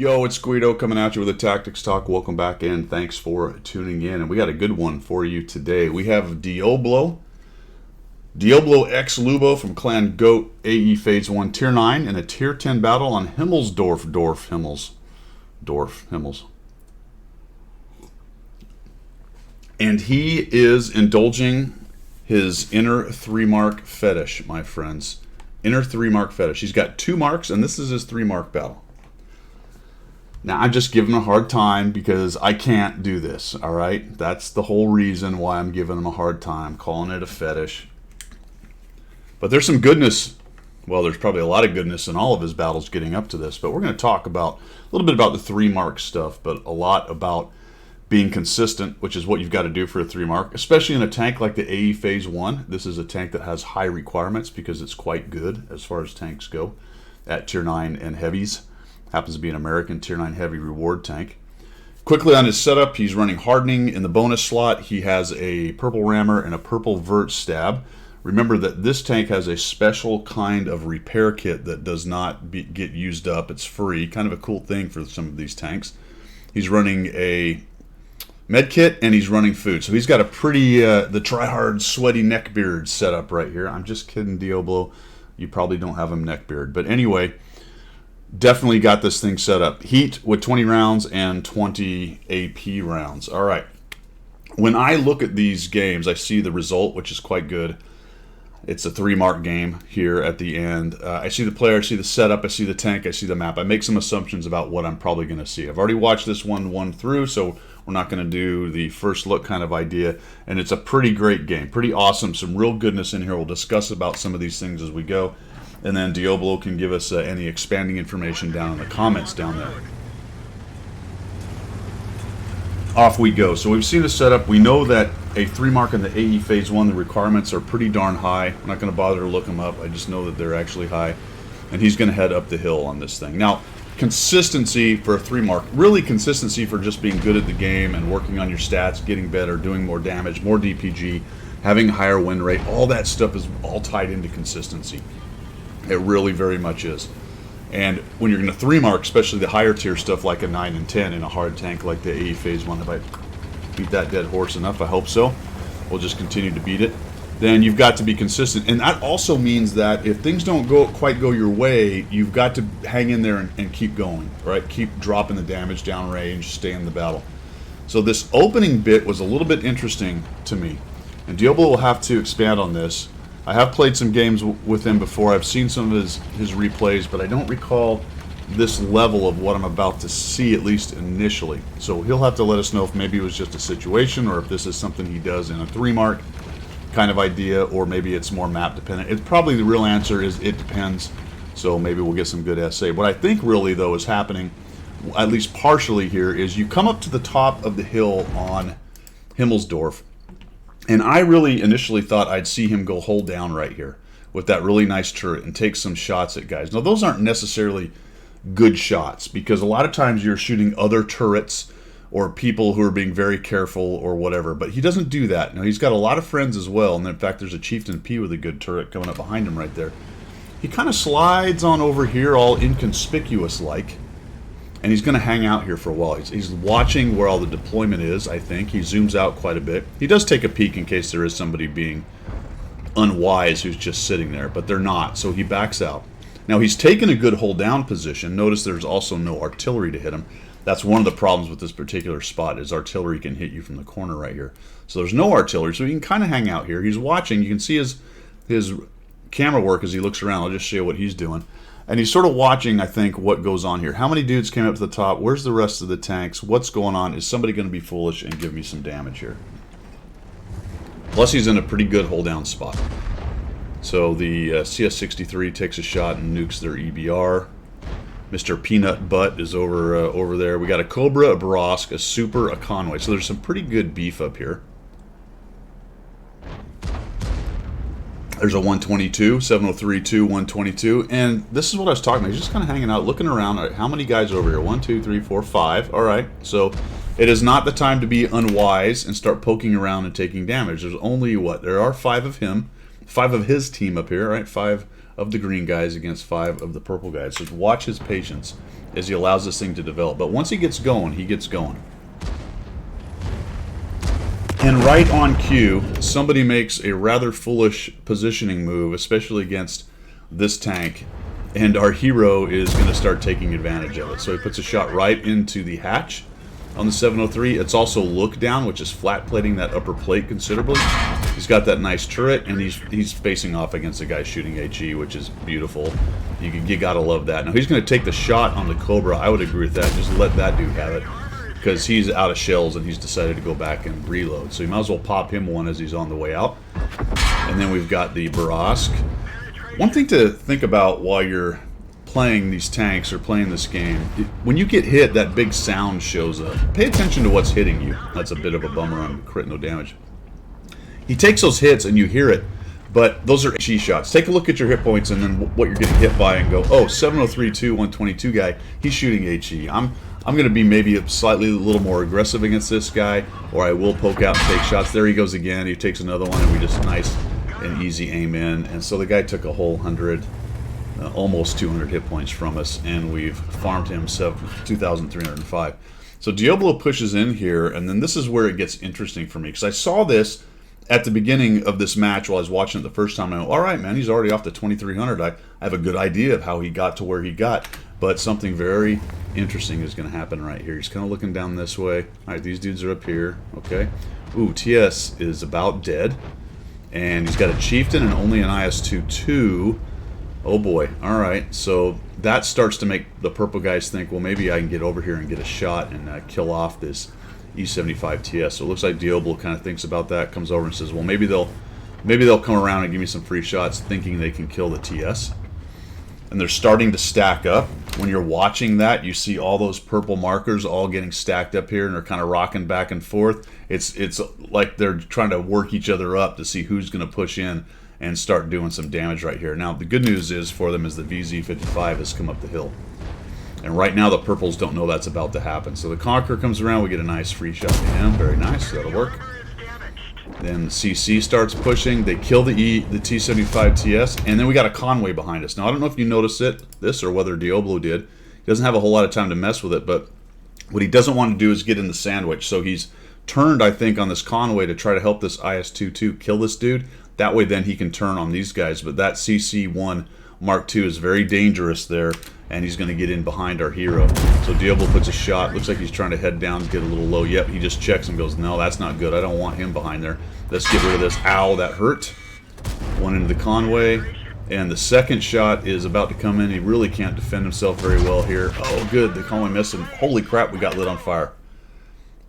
Yo, it's Guido coming at you with a Tactics Talk. Welcome back in. Thanks for tuning in. And we got a good one for you today. We have Diablo X Lubo from Clan Goat AE Phase 1 Tier 9 in a Tier 10 battle on Himmelsdorf. And he is indulging his inner 3-mark fetish, my friends. Inner 3-mark fetish. He's got 2 marks, and this is his 3-mark battle. Now, I'm just giving him a hard time because I can't do this, all right? That's the whole reason why I'm giving him a hard time, calling it a fetish. But there's some goodness. Well, there's probably a lot of goodness in all of his battles getting up to this. But we're going to talk about a little bit about the 3-mark stuff, but a lot about being consistent, which is what you've got to do for a 3-mark, especially in a tank like the AE Phase 1. This is a tank that has high requirements because it's quite good as far as tanks go at Tier 9 and heavies. Happens to be an American Tier 9 heavy reward tank. Quickly on his setup, he's running hardening in the bonus slot. He has a purple rammer and a purple vert stab. Remember that this tank has a special kind of repair kit that does not get used up. It's free. Kind of a cool thing for some of these tanks. He's running a med kit and he's running food. So he's got a pretty, the try-hard sweaty neckbeard setup right here. I'm just kidding, Diablo. You probably don't have him neckbeard. But anyway, definitely got this thing set up. Heat with 20 rounds and 20 AP rounds. All right. When I look at these games, I see the result, which is quite good. It's a 3-mark game here at the end. I see the player, I see the setup, I see the tank, I see the map. I make some assumptions about what I'm probably going to see. I've already watched this one through, so we're not going to do the first look kind of idea. And it's a pretty great game, pretty awesome. Some real goodness in here. We'll discuss about some of these things as we go. And then Diablo can give us any expanding information down in the comments down there. Off we go. So we've seen the setup. We know that a 3-mark in the AE Phase 1, the requirements are pretty darn high. I'm not going to bother to look them up. I just know that they're actually high. And he's going to head up the hill on this thing. Now, consistency for a 3-mark, really consistency for just being good at the game and working on your stats, getting better, doing more damage, more DPG, having a higher win rate, all that stuff is all tied into consistency. It really very much is. And when you're going to 3-mark, especially the higher tier stuff like a 9 and 10 in a hard tank like the AE Phase 1, if I beat that dead horse enough, I hope so. We'll just continue to beat it. Then you've got to be consistent. And that also means that if things don't quite go your way, you've got to hang in there and keep going, right? Keep dropping the damage down range, stay in the battle. So this opening bit was a little bit interesting to me. And Diablo will have to expand on this. I have played some games with him before. I've seen some of his replays, but I don't recall this level of what I'm about to see, at least initially. So he'll have to let us know if maybe it was just a situation or if this is something he does in a 3-mark kind of idea, or maybe it's more map dependent. It's probably the real answer is it depends. So maybe we'll get some good essay. What I think really, though, is happening, at least partially here, is you come up to the top of the hill on Himmelsdorf. And I really initially thought I'd see him go hold down right here with that really nice turret and take some shots at guys. Now, those aren't necessarily good shots because a lot of times you're shooting other turrets or people who are being very careful or whatever. But he doesn't do that. Now, he's got a lot of friends as well. And in fact, there's a Chieftain P with a good turret coming up behind him right there. He kind of slides on over here all inconspicuous-like. And he's going to hang out here for a while. He's watching where all the deployment is, I think. He zooms out quite a bit. He does take a peek in case there is somebody being unwise who's just sitting there, but they're not, so he backs out. Now, he's taken a good hold-down position. Notice there's also no artillery to hit him. That's one of the problems with this particular spot is artillery can hit you from the corner right here. So there's no artillery, so he can kind of hang out here. He's watching. You can see his camera work as he looks around. I'll just show you what he's doing. And he's sort of watching, I think, what goes on here. How many dudes came up to the top? Where's the rest of the tanks? What's going on? Is somebody going to be foolish and give me some damage here? Plus, he's in a pretty good hold-down spot. So the CS-63 takes a shot and nukes their EBR. Mr. Peanut Butt is over there. We got a Cobra, a Brosk, a Super, a Conway. So there's some pretty good beef up here. There's a 122, 703-2, 122, and this is what I was talking about. He's just kind of hanging out, looking around. All right, how many guys over here? 1, 2, 3, 4, 5. All right, so it is not the time to be unwise and start poking around and taking damage. There's only, what, there are 5 of him, 5 of his team up here, right? 5 of the green guys against 5 of the purple guys. So watch his patience. as he allows this thing to develop. But once he gets going, he gets going. And right on cue, somebody makes a rather foolish positioning move, especially against this tank, and our hero is going to start taking advantage of it. So he puts a shot right into the hatch on the 703. It's also look down, which is flat plating that upper plate considerably. He's got that nice turret, and he's facing off against a guy shooting HE, which is beautiful. You gotta love that. Now he's going to take the shot on the Cobra. I would agree with that. Just let that dude have it, because he's out of shells and he's decided to go back and reload. So you might as well pop him one as he's on the way out. And then we've got the Barask. One thing to think about while you're playing these tanks or playing this game, when you get hit, that big sound shows up. Pay attention to what's hitting you. That's a bit of a bummer on crit no damage. He takes those hits and you hear it, but those are HE shots. Take a look at your hit points and then what you're getting hit by and go, oh, 703-2, 122 guy, he's shooting HE. I'm going to be maybe a little more aggressive against this guy, or I will poke out and take shots. There he goes again. He takes another one, and we just nice and easy aim in. And so the guy took a whole 100, almost 200 hit points from us, and we've farmed him 2,305. So Diablo pushes in here, and then this is where it gets interesting for me, because I saw this at the beginning of this match while I was watching it the first time. I went, all right, man, he's already off to 2,300. I have a good idea of how he got to where he got. But something very interesting is going to happen right here. He's kind of looking down this way. All right, these dudes are up here. Okay. Ooh, TS is about dead. And he's got a Chieftain and only an IS-2-2. Oh, boy. All right. So that starts to make the purple guys think, well, maybe I can get over here and get a shot and kill off this E75 TS. So it looks like Diablo kind of thinks about that, comes over and says, well, maybe they'll come around and give me some free shots thinking they can kill the TS. And they're starting to stack up. When you're watching that, you see all those purple markers all getting stacked up here, and they're kind of rocking back and forth. It's like they're trying to work each other up to see who's going to push in and start doing some damage right here. Now, the good news is for them is the VZ55 has come up the hill. And right now, the purples don't know that's about to happen. So the Conqueror comes around, we get a nice free shot to him. Very nice, that'll work. Then the CC starts pushing. They kill the T-75 TS, and then we got a Conway behind us. Now, I don't know if you noticed this or whether Diablo did. He doesn't have a whole lot of time to mess with it, but what he doesn't want to do is get in the sandwich. So he's turned, I think, on this Conway to try to help this IS-22 kill this dude. That way, then he can turn on these guys. But that CC-1 Mark II is very dangerous there, and he's going to get in behind our hero. So Diablo puts a shot. Looks like he's trying to head down, get a little low. Yep, he just checks and goes, no, that's not good. I don't want him behind there. Let's get rid of this. Ow, that hurt. One into the Conway. And the second shot is about to come in. He really can't defend himself very well here. Oh, good. The Conway missed him. Holy crap, we got lit on fire.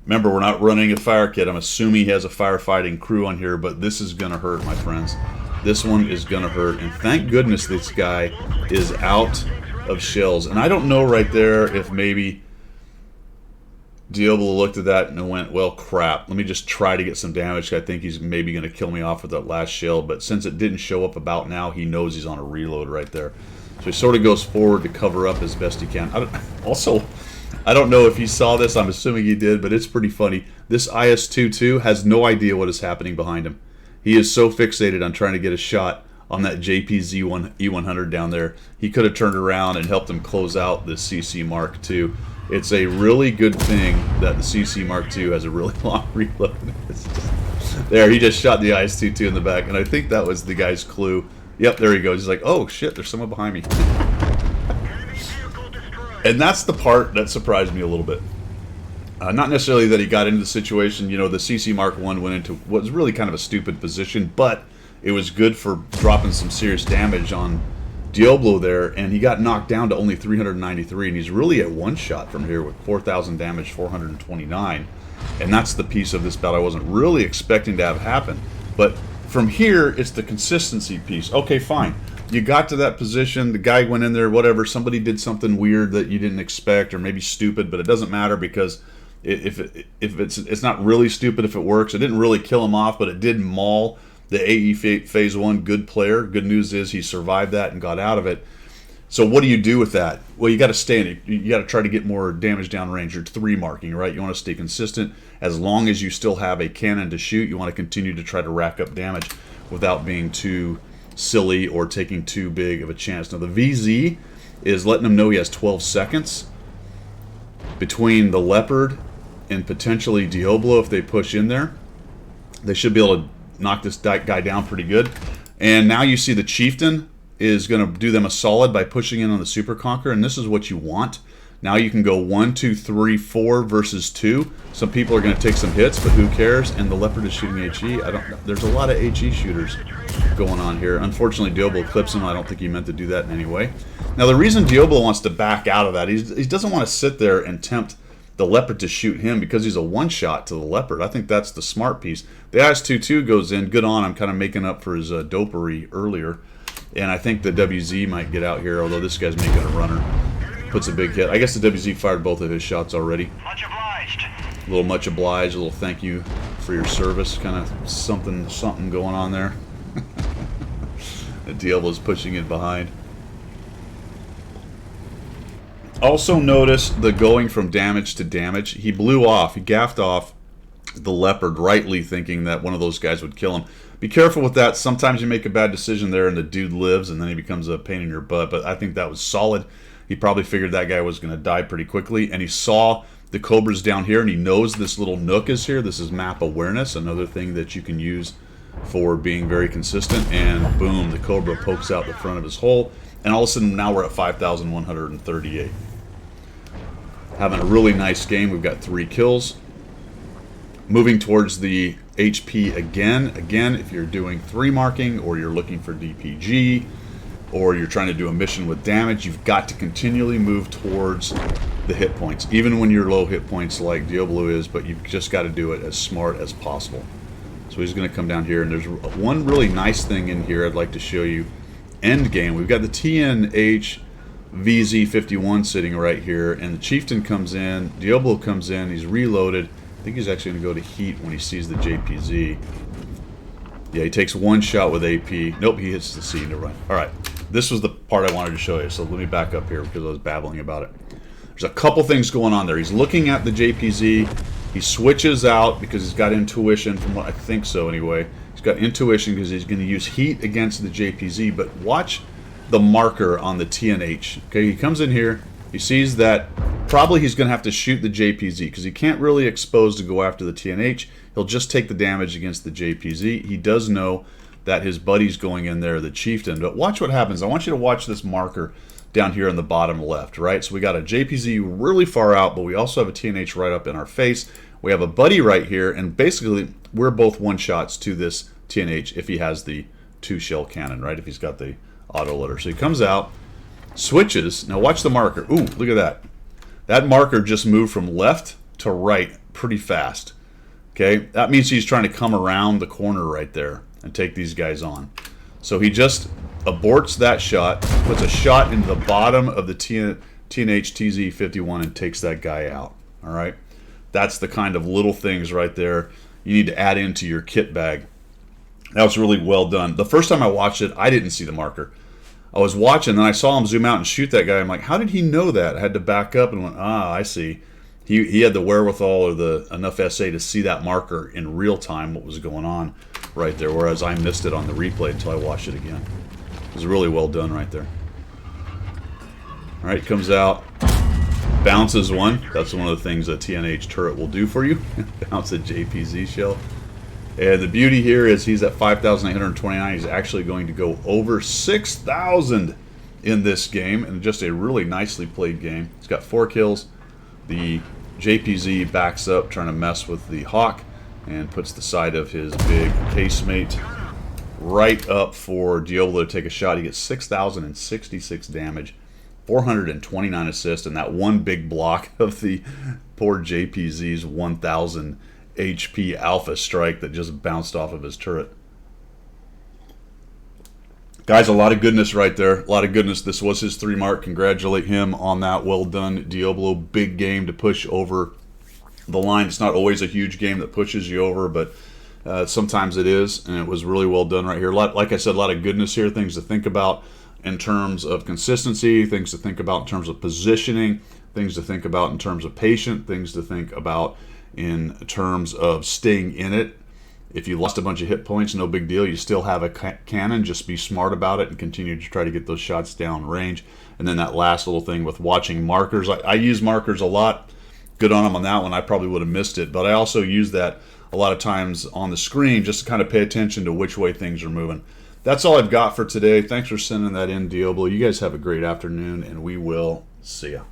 Remember, we're not running a fire kit. I'm assuming he has a firefighting crew on here, but this is going to hurt, my friends. This one is going to hurt. And thank goodness this guy is out of shells. And I don't know right there if maybe Diablo looked at that and went, well, crap, let me just try to get some damage. I think he's maybe going to kill me off with that last shell. But since it didn't show up about now, he knows he's on a reload right there. So he sort of goes forward to cover up as best he can. I don't know if he saw this. I'm assuming he did, but it's pretty funny. This IS-22 has no idea what is happening behind him. He is so fixated on trying to get a shot on that JPZ E100 down there. He could have turned around and helped him close out the CC Mark II. It's a really good thing that the CC Mark II has a really long reload. There, he just shot the IS-22 in the back, and I think that was the guy's clue. Yep, there he goes. He's like, oh shit, there's someone behind me. And that's the part that surprised me a little bit. Not necessarily that he got into the situation. You know, the CC Mark I went into what was really kind of a stupid position, but it was good for dropping some serious damage on Diablo there, and he got knocked down to only 393, and he's really at one shot from here with 4,000 damage, 429. And that's the piece of this battle I wasn't really expecting to have happen. But from here, it's the consistency piece. Okay, fine. You got to that position, the guy went in there, whatever, somebody did something weird that you didn't expect, or maybe stupid, but it doesn't matter because if it's not really stupid if it works. It didn't really kill him off, but it did maul the AE Phase 1 good player. Good news is he survived that and got out of it. So what do you do with that? Well, you got to stay in it. You got to try to get more damage downrange. You're 3 marking, right? You want to stay consistent. As long as you still have a cannon to shoot, you want to continue to try to rack up damage without being too silly or taking too big of a chance. Now the VZ is letting him know he has 12 seconds between the Leopard and potentially Diablo. If they push in there, they should be able to knock this guy down pretty good. And now you see the Chieftain is going to do them a solid by pushing in on the Super Conqueror, and this is what you want. Now you can go 1, 2, 3, 4 versus 2. Some people are going to take some hits, but who cares? And the Leopard is shooting HE. There's a lot of HE shooters going on here. Unfortunately, Diablo clips him. I don't think he meant to do that in any way. Now, the reason Diablo wants to back out of that, he doesn't want to sit there and tempt the Leopard to shoot him because he's a one-shot to the Leopard. I think that's the smart piece. The IS-22 goes in. Good on him, kind of making up for his dopery earlier. And I think the WZ might get out here, although this guy's making a runner. Puts a big hit. I guess the WZ fired both of his shots already. Much obliged. A little much obliged, a little thank you for your service. Kind of something going on there. The Diablo's pushing it behind. Also notice the going from damage to damage. He blew off. He gaffed off the Leopard, rightly thinking that one of those guys would kill him. Be careful with that. Sometimes you make a bad decision there and the dude lives and then he becomes a pain in your butt. But I think that was solid. He probably figured that guy was going to die pretty quickly. And he saw the Cobras down here and he knows this little nook is here. This is map awareness, another thing that you can use for being very consistent. And boom, the Cobra pokes out the front of his hole. And all of a sudden now we're at 5,138. Having a really nice game. We've got 3 kills. Moving towards the HP again. Again, if you're doing 3 marking or you're looking for DPG or you're trying to do a mission with damage, you've got to continually move towards the hit points, even when you're low hit points like Diablo is, but you've just got to do it as smart as possible. So he's going to come down here, and there's one really nice thing in here I'd like to show you. End game. We've got the TNH VZ51 sitting right here, and the Chieftain comes in, Diablo comes in, he's reloaded. I think he's actually going to go to heat when he sees the JPZ. Yeah, he takes 1 shot with AP. Nope, he hits the C to run. Alright, this was the part I wanted to show you, so let me back up here because I was babbling about it. There's a couple things going on there. He's looking at the JPZ. He switches out because he's got intuition, from what I think so anyway. He's got intuition because he's going to use heat against the JPZ, but watch the marker on the TNH. Okay, he comes in here, he sees that probably he's going to have to shoot the JPZ because he can't really expose to go after the TNH. He'll just take the damage against the JPZ. He does know that his buddy's going in there, the Chieftain. But watch what happens. I want you to watch this marker down here in the bottom left, right? So we got a JPZ really far out, but we also have a TNH right up in our face. We have a buddy right here, and basically we're both one-shots to this TNH if he has the 2-shell cannon, right? If he's got the auto loader. So he comes out, switches. Now watch the marker. Ooh, look at that. That marker just moved from left to right pretty fast. Okay, that means he's trying to come around the corner right there and take these guys on. So he just aborts that shot, puts a shot into the bottom of the TNH TZ51 and takes that guy out. All right, that's the kind of little things right there you need to add into your kit bag. That was really well done. The first time I watched it, I didn't see the marker. I was watching, then I saw him zoom out and shoot that guy. I'm like, how did he know that? I had to back up and went, I see. He had the wherewithal or enough SA to see that marker in real time, what was going on right there, whereas I missed it on the replay until I watched it again. It was really well done right there. All right, comes out, bounces one. That's one of the things a TNH turret will do for you. Bounce a JPZ shell. And the beauty here is he's at 5,829. He's actually going to go over 6,000 in this game, and just a really nicely played game. He's got 4 kills. The JPZ backs up, trying to mess with the Hawk, and puts the side of his big casemate right up for Diablo to take a shot. He gets 6,066 damage, 429 assists, and that one big block of the poor JPZ's 1,000 HP Alpha Strike that just bounced off of his turret. Guys, a lot of goodness right there. A lot of goodness. This was his 3 mark. Congratulate him on that. Well done, Diablo. Big game to push over the line. It's not always a huge game that pushes you over, but sometimes it is, and it was really well done right here. Like I said, a lot of goodness here. Things to think about in terms of consistency, things to think about in terms of positioning, things to think about in terms of patient, things to think about in terms of staying in it If you lost a bunch of hit points, no big deal. You still have a cannon. Just be smart about it and continue to try to get those shots down range. And then that last little thing with watching markers. I use markers a lot. Good on them on that one. I probably would have missed it. But I also use that a lot of times on the screen just to kind of pay attention to which way things are moving. That's all I've got for today. Thanks for sending that in, Diablo. You guys have a great afternoon, and we will see ya.